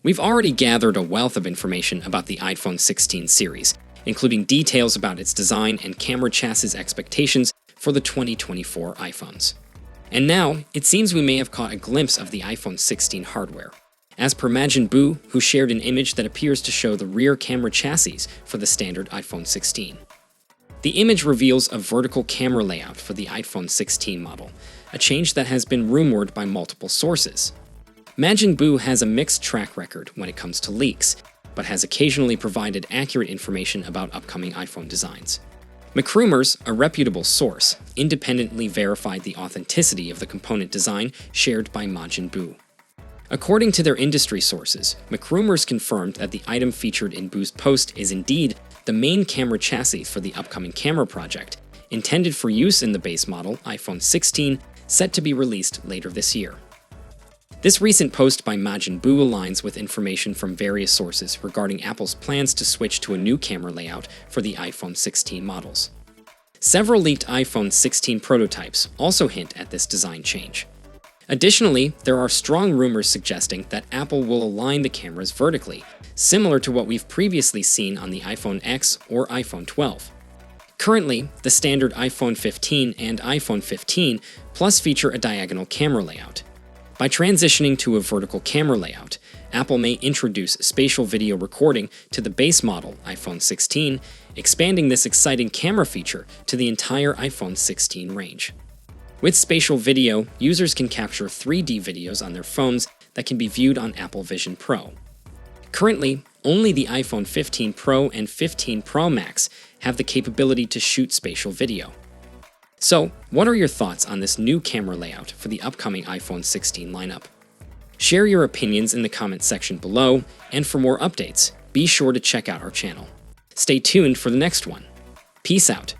We've already gathered a wealth of information about the iPhone 16 series, including details about its design and camera chassis expectations for the 2024 iPhones. And now, it seems we may have caught a glimpse of the iPhone 16 hardware. As per Majin Buu, who shared an image that appears to show the rear camera chassis for the standard iPhone 16. The image reveals a vertical camera layout for the iPhone 16 model, a change that has been rumored by multiple sources. Majin Buu has a mixed track record when it comes to leaks, but has occasionally provided accurate information about upcoming iPhone designs. McRumors, a reputable source, independently verified the authenticity of the component design shared by Majin Buu. According to their industry sources, McRumors confirmed that the item featured in Buu's post is indeed the main camera chassis for the upcoming camera project, intended for use in the base model iPhone 16, set to be released later this year. This recent post by Majin Buu aligns with information from various sources regarding Apple's plans to switch to a new camera layout for the iPhone 16 models. Several leaked iPhone 16 prototypes also hint at this design change. Additionally, there are strong rumors suggesting that Apple will align the cameras vertically, similar to what we've previously seen on the iPhone X or iPhone 12. Currently, the standard iPhone 15 and iPhone 15 Plus feature a diagonal camera layout. By transitioning to a vertical camera layout, Apple may introduce spatial video recording to the base model iPhone 16, expanding this exciting camera feature to the entire iPhone 16 range. With spatial video, users can capture 3D videos on their phones that can be viewed on Apple Vision Pro. Currently, only the iPhone 15 Pro and 15 Pro Max have the capability to shoot spatial video. So, what are your thoughts on this new camera layout for the upcoming iPhone 16 lineup? Share your opinions in the comments section below, and for more updates, be sure to check out our channel. Stay tuned for the next one. Peace out.